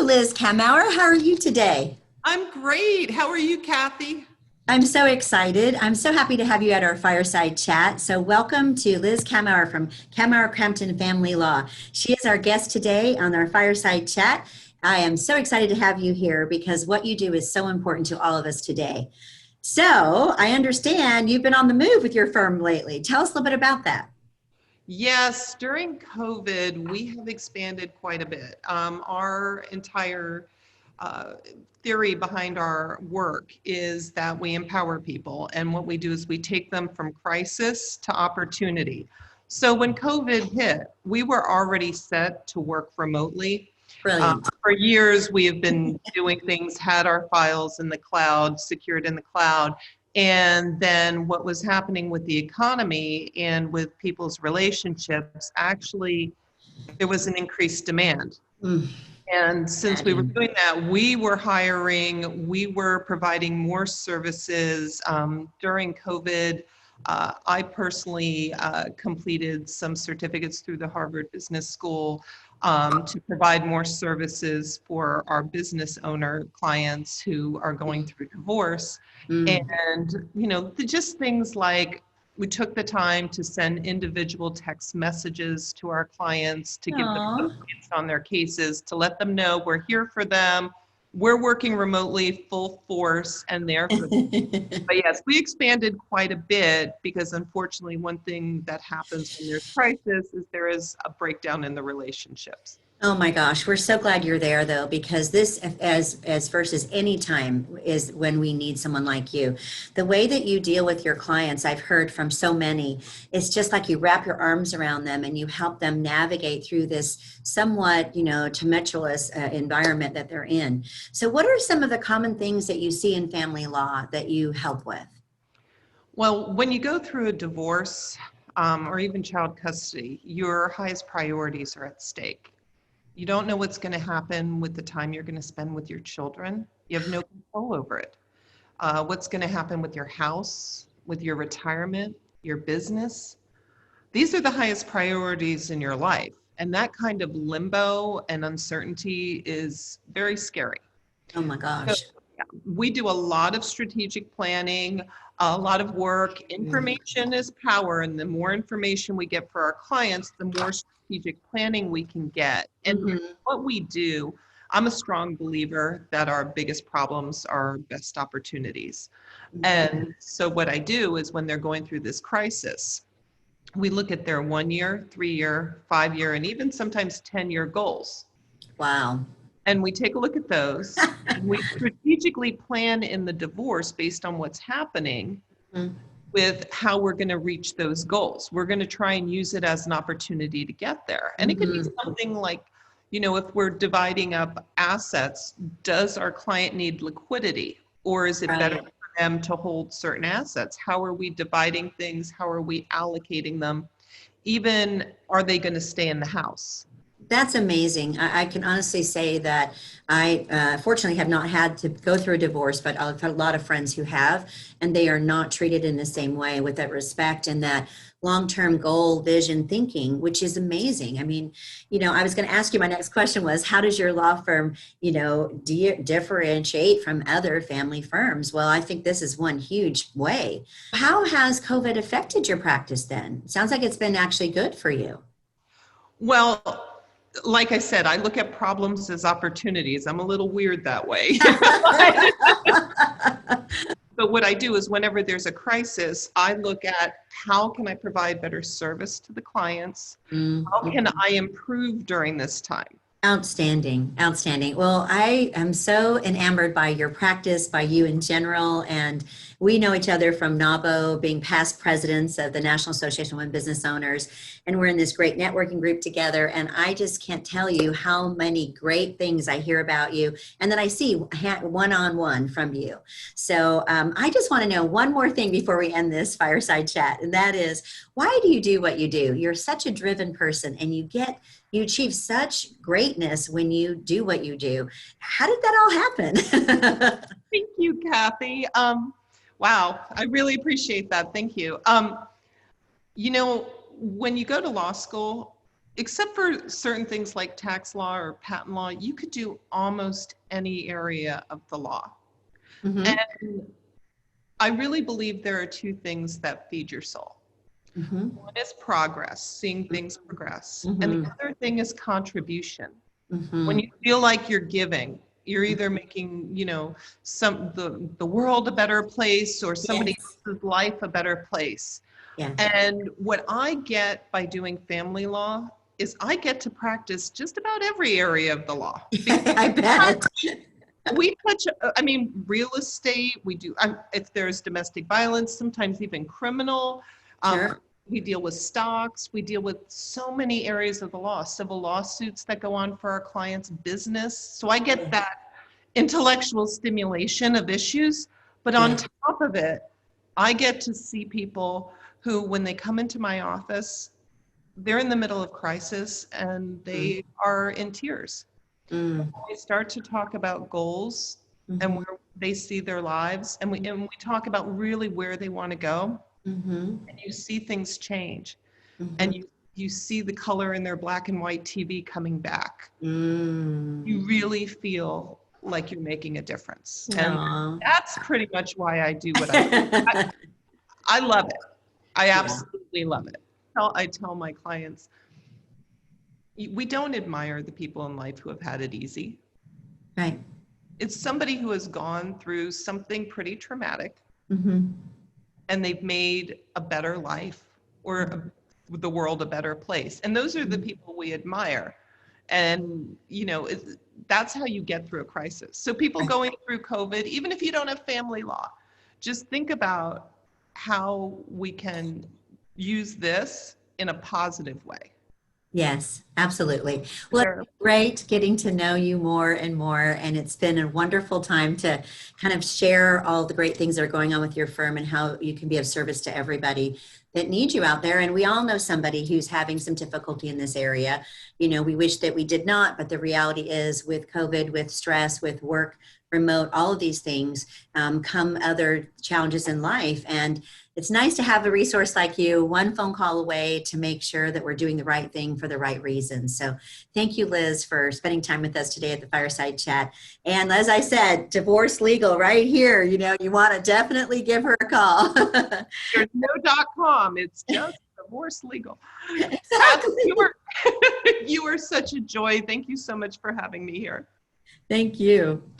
Liz Camaur. How are you today? I'm great. How are you, Kathy? I'm so excited. I'm so happy to have you at our Fireside Chat. So welcome to Liz Camaur from Camaur Crampton Family Law. She is our guest today on our Fireside Chat. I am so excited to have you here because what you do is so important to all of us today. So I understand you've been on the move with your firm lately. Tell us a little bit about that. Yes, during COVID, we have expanded quite a bit. Our entire uh, theory behind our work is that we empower people. And what we do is we take them from crisis to opportunity. So when COVID hit, we were already set to work remotely. Brilliant. For years, we have been doing things, had our files in the cloud, secured in the cloud. And then what was happening with the economy and with people's relationships, actually, there was an increased demand. Mm, And since we were doing that, we were hiring, we were providing more services. During COVID, I personally completed some certificates through the Harvard Business School to provide more services for our business owner clients who are going through divorce. mm. And, just things like we took the time to send individual text messages to our clients to give them Aw. updates on their cases, to let them know we're here for them. We're working remotely, full force, and there for them. But yes, we expanded quite a bit because unfortunately, one thing that happens when there's crisis is there is a breakdown in the relationships. Oh my gosh, we're so glad you're there though, because this, as versus any time, is when we need someone like you. The way that you deal with your clients, I've heard from so many, it's just like you wrap your arms around them and you help them navigate through this somewhat, tumultuous environment that they're in. So, what are some of the common things that you see in family law that you help with? Well, when you go through a divorce or even child custody, your highest priorities are at stake. You don't know what's going to happen with the time you're going to spend with your children. You have no control over it. What's going to happen with your house, with your retirement, your business. These are the highest priorities in your life. And that kind of limbo and uncertainty is very scary. Oh my So gosh. we do a lot of strategic planning, a lot of work. Information is power, and the more information we get for our clients, the more strategic planning we can get. And Mhm. what we do, I'm a strong believer that our biggest problems are best opportunities. And so what I do is when they're going through this crisis, we look at their 1 year, 3 year, 5 year, and even sometimes 10-year goals. Wow. And we take a look at those and we strategically plan in the divorce based on what's happening Mhm. with how we're going to reach those goals. We're going to try and use it as an opportunity to get there. And it could be something like, if we're dividing up assets, does our client need liquidity, or is it better Right. for them to hold certain assets? How are we dividing things? How are we allocating them? Even, are they going to stay in the house? That's amazing. I can honestly say that I fortunately have not had to go through a divorce, but I've had a lot of friends who have, and they are not treated in the same way with that respect and that long-term goal vision thinking, which is amazing. I mean, I was going to ask you, my next question was, how does your law firm, differentiate from other family firms? Well, I think this is one huge way. How has COVID affected your practice then? Sounds like it's been actually good for you. Well, like I said, I look at problems as opportunities. I'm a little weird that way. But what I do is whenever there's a crisis, I look at how can I provide better service to the clients? How can I improve during this time? Outstanding, outstanding. Well, I am so enamored by your practice, by you in general, and we know each other from NABO, being past presidents of the National Association of Women Business Owners, and we're in this great networking group together, and I just can't tell you how many great things I hear about you and that I see one-on-one from you. So I just want to know one more thing before we end this fireside chat, and that is, why do you do what you do? You're such a driven person, and you achieve such greatness when you do what you do. How did that all happen? Thank you, Kathy. Wow, I really appreciate that. Thank you. When you go to law school, except for certain things like tax law or patent law, you could do almost any area of the law. Mm-hmm. And I really believe there are two things that feed your soul. Mm-hmm. One is progress, seeing things progress. And Mm-hmm. the other thing is contribution. Mm-hmm. When you feel like you're giving, you're either making, the world a better place or somebody Yes. else's life a better place. Yeah. And what I get by doing family law is I get to practice just about every area of the law. I bet. We touch, I mean, real estate, we do, if there's domestic violence, sometimes even criminal. Sure. We deal with stocks, we deal with so many areas of the law, civil lawsuits that go on for our clients' business. So I get that intellectual stimulation of issues, but on Yeah. top of it, I get to see people who, when they come into my office, they're in the middle of crisis and they are in tears. Mm. They start to talk about goals and Mm-hmm. where they see their lives, and we talk about really where they want to go, Mm-hmm. and you see things change, Mm-hmm. and you see the color in their black and white TV coming back. Mm. You really feel like you're making a difference, and Aw. that's pretty much why I do what I do. I love it. I Yeah. absolutely love it. I tell my clients, we don't admire the people in life who have had it easy. Right. It's somebody who has gone through something pretty traumatic Mm-hmm. and they've made a better life or the world a better place. And those are the people we admire. And, that's how you get through a crisis. So people going through COVID, even if you don't have family law, just think about how we can use this in a positive way. Yes, absolutely. Well, it's been great getting to know you more and more. And it's been a wonderful time to kind of share all the great things that are going on with your firm and how you can be of service to everybody that needs you out there. And we all know somebody who's having some difficulty in this area. We wish that we did not, but the reality is with COVID, with stress, with work, remote, all of these things come other challenges in life. And it's nice to have a resource like you, one phone call away to make sure that we're doing the right thing for the right reasons. So thank you, Liz, for spending time with us today at the Fireside Chat. And as I said, Divorce.Legal right here, you want to definitely give her a call. There's no .com, it's just Divorce.Legal. Exactly. You are such a joy. Thank you so much for having me here. Thank you.